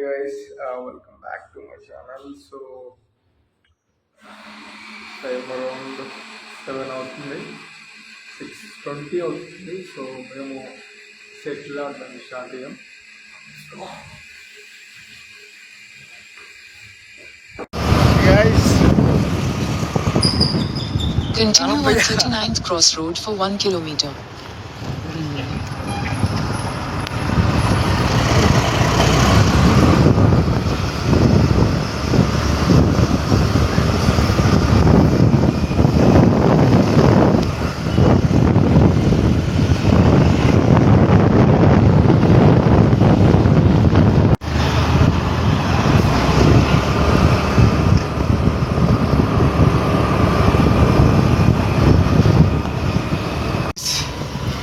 Hey guys, welcome back to my channel. So time around 7 అవుతుంది, 6:20 అవుతుంది. So మేము settle ఆడడానికి స్టార్ట్ అయ్యాం. Guys, continue on 39th Cross Road for 1 kilometer.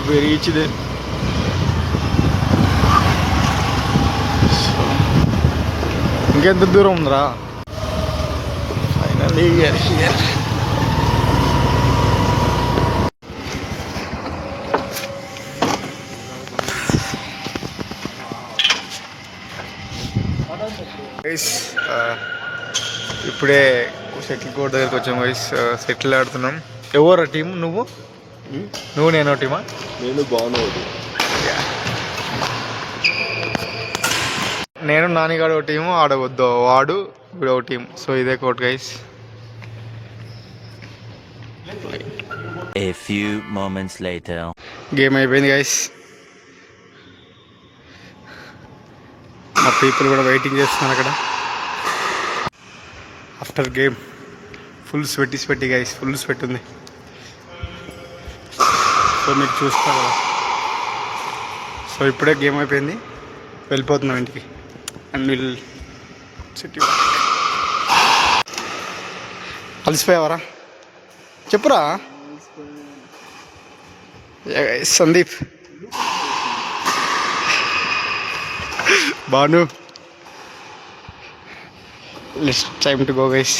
we reached there. ఇంకెంత దూరం ఉందిరా? Finally we are here. Guys ఇప్పుడే shuttle court దగ్గరికి వచ్చాము గైస్. షటిల్ ఆడుతున్నాం. ఎవరు టీం? నువ్వు నేను టీమా? నేను బాగున్నాడు. నేను నానిగాడు ఒక టీము, ఆడవద్దు వాడు ఇప్పుడు ఒక టీం. సో ఇదే court guys. A few moments later. Game అయిపోయింది గైస్. మా పీపుల్ కూడా వెయిటింగ్ చేస్తున్నారు అక్కడ. After game full sweaty guys, full sweat ఉంది. సో మీకు చూస్తారు కదా. సో ఇప్పుడే గేమ్ అయిపోయింది, వెళ్ళిపోతున్నాం ఇంటికి. అండ్ విల్ సిటీ. కలిసిపోయావరా? చెప్పురా Sandeep, Bhanu. Let's time to go guys.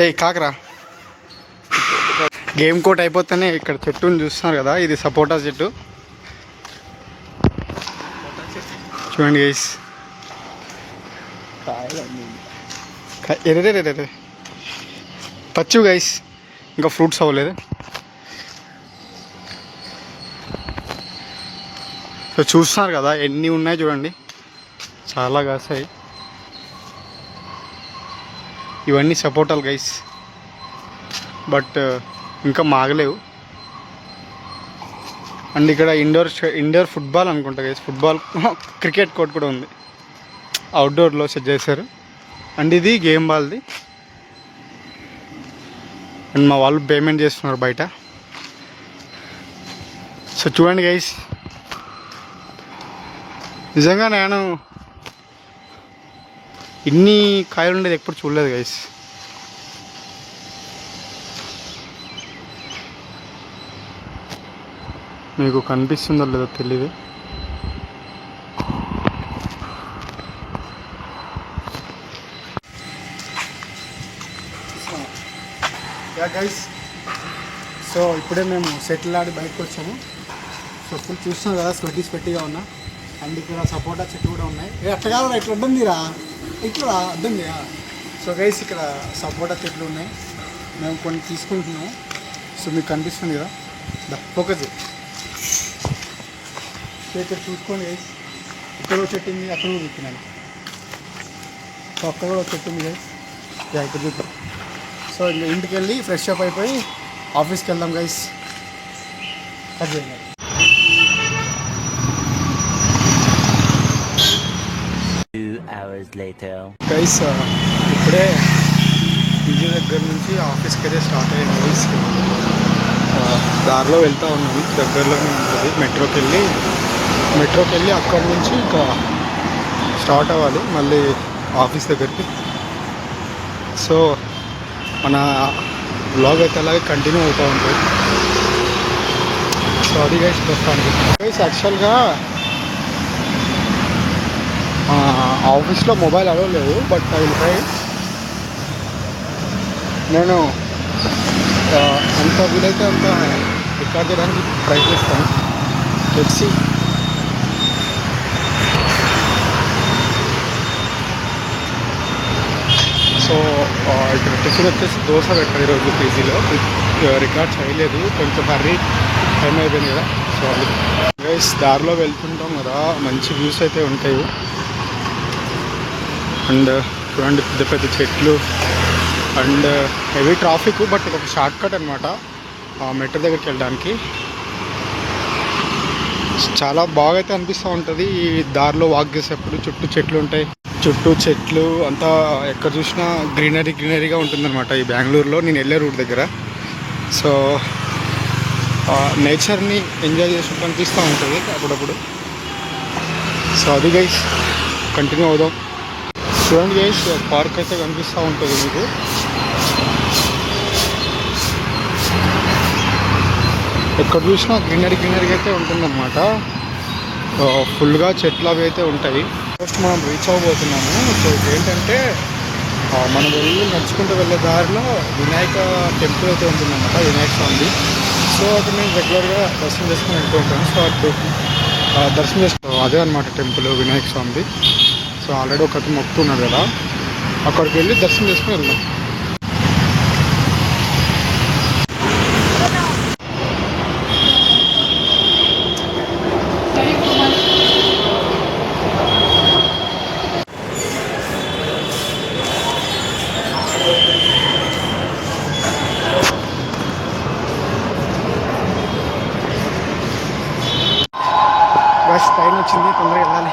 ఏ కాకరా, గేమ్ కోట్ అయిపోతేనే ఇక్కడ చెట్టుని చూస్తున్నారు కదా, ఇది సపోటా చెట్టు. చూడండి గైస్, ఎరే పచ్చు గైస్, ఇంకా ఫ్రూట్స్ అవ్వలేదు. సో చూస్తున్నారు కదా ఎన్ని ఉన్నాయి చూడండి, చాలా కాసాయి. ఇవన్నీ సపోటాలు గైస్, బట్ ఇంకా మాగలేవు. అండ్ ఇక్కడ ఇండోర్ ఫుట్బాల్ అనుకుంటా గైస్, ఫుట్బాల్ క్రికెట్ కోర్ట్ కూడా ఉంది, అవుట్డోర్లో సెట్ చేశారు. అండ్ ఇది గేమ్ బాల్ది. అండ్ మా వాళ్ళు పేమెంట్ చేస్తున్నారు బయట. సో చూడండి గైస్, నిజంగా నేను ఇన్ని కాయలు ఉండేది ఎప్పుడు చూడలేదు గైస్. మీకు కనిపిస్తుందో లేదో తెలియదు. గైస్, సో ఇప్పుడే మేము సెటిల్ ఆడి బయటకు వచ్చాము. సో ఫుల్ చూస్తున్నాం కదా, స్వెట్టిగా ఉన్నా. అండ్ ఇక్కడ సపోటా చెట్టు కూడా ఉన్నాయి. అట్లా కాదు, ఇట్లా అడ్డందిరా, ఇట్లా అడ్డందిరా. సో గైస్, ఇక్కడ సపోటా చెట్లు ఉన్నాయి, మేము కొన్ని తీసుకుంటున్నాము. సో మీకు కనిపిస్తుంది కదా, ఫోకస్ ఇక్కడ చూసుకోండి గైస్. ఇక్కడ చెట్టు ఉంది, అక్కడ కూడా చూస్తున్నాను. సో అక్కడ కూడా చెట్టు ఉంది గైస్, ఇక్కడ చూద్దాం. సో ఇంకా ఇంటికి వెళ్ళి ఫ్రెష్ అప్ అయిపోయి ఆఫీస్కి వెళ్దాం గైస్. కట్ చేయండి గైస్. ఇప్పుడే ఇంటి దగ్గర నుంచి ఆఫీస్కి అయితే స్టార్ట్ అయ్యింది గైస్. దారిలో వెళ్తూ ఉన్నాము, దగ్గరలోనే ఉంటుంది. మెట్రోకి వెళ్ళి అక్కడి నుంచి ఇంకా స్టార్ట్ అవ్వాలి మళ్ళీ ఆఫీస్ దగ్గరికి. సో మన బ్లాగ్ అయితే అలాగే కంటిన్యూ అవుతూ ఉంటుంది. సో అది గైస్ ప్రస్తుతానికి. గైస్ యాక్చువల్గా ఆఫీస్లో మొబైల్ అడవలేదు, బట్ ఐ విల్ ట్రై. నేను ఎంత వీలైతే అంత రికార్డ్ చేయడానికి ట్రై చేస్తాను. Let's see. ఇక్కడ టిఫిన్ వచ్చేసి దోశ పెట్టారు ఈరోజు పీజీలో. రికార్డ్ చేయలేదు, కొంచెం హర్రీ టైం అయిపోయింది కదా. సో గైస్ దారిలో వెళ్తుంటాం కదా, మంచి వ్యూస్ అయితే ఉంటాయి. అండ్ చూడండి పెద్ద పెద్ద చెట్లు అండ్ హెవీ ట్రాఫిక్, బట్ ఇది ఒక షార్ట్ కట్ అనమాట మెట్రో దగ్గరికి వెళ్ళడానికి. చాలా బాగా అయితే అనిపిస్తూ ఉంటుంది ఈ దారిలో వాక్ చేసేప్పుడు. చుట్టూ చెట్లు ఉంటాయి, చుట్టూ చెట్లు అంతా ఎక్కడ చూసినా గ్రీనరీగా ఉంటుందన్నమాట ఈ బెంగళూరులో నేను వెళ్ళే రూట్ దగ్గర. సో నేచర్ని ఎంజాయ్ చేసినట్టు అనిపిస్తూ ఉంటుంది అప్పుడప్పుడు. సో అది గైస్ కంటిన్యూ అవుదాం. చూడండి గైస్, పార్క్ అయితే కనిపిస్తూ ఉంటుంది మీకు. ఎక్కడ చూసినా గ్రీనరీగా అయితే ఉంటుందన్నమాట. ఫుల్గా చెట్లు అవి అయితే ఉంటాయి. ఫస్ట్ మనం రీచ్ అవ్వబోతున్నాము. సో ఏంటంటే మనం నడుచుకుంటూ వెళ్ళే దారిలో వినాయక టెంపుల్ అయితే ఉంటుందన్నమాట, వినాయక స్వామి. సో అక్కడ నేను రెగ్యులర్గా దర్శనం చేసుకుని వెళ్తూ ఉంటాను. సో అటు దర్శనం చేసుకో అదే అనమాట టెంపుల్ వినాయక స్వామిది. సో ఆల్రెడీ ఒకటి మొక్కుతున్నాడు కదా, అక్కడికి వెళ్ళి దర్శనం చేసుకుని వెళ్దాం. బస్ టైం వచ్చింది, తొందరగా వెళ్ళాలి.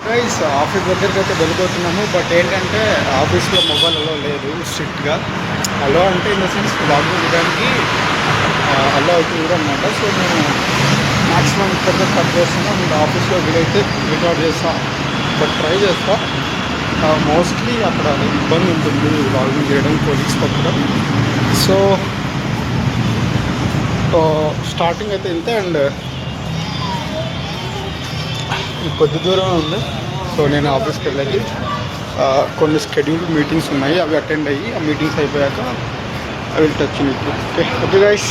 గైస్ ఆఫీస్ దగ్గరికి అయితే వెళ్ళిపోతున్నాము. బట్ ఏంటంటే ఆఫీస్లో మొబైల్ అలో లేదు స్ట్రిక్ట్గా. అలో అంటే ఇన్ ద సెన్స్ లాగిన్ చేయడానికి అలో అవుతుంది అనమాట. సో నేను మ్యాక్సిమం ఇక్కడితో కట్ చేస్తున్నాను. అండ్ ఆఫీస్లో వీలైతే రికార్డ్ చేస్తాను, బట్ ట్రై చేస్తా. మోస్ట్లీ అక్కడ ఇబ్బంది ఉంటుంది లాగిన్ చేయడం, కొలీగ్స్ పక్కడం. సో స్టార్టింగ్ అయితే ఇంతే. అండ్ కొద్ది దూరం ఉంది. సో నేను ఆఫీస్కి వెళ్ళాలి. కొన్ని షెడ్యూల్డ్ మీటింగ్స్ ఉన్నాయి, అవి అటెండ్ అయ్యి ఆ మీటింగ్స్ అయిపోయాక I will touch you. Okay okay guys.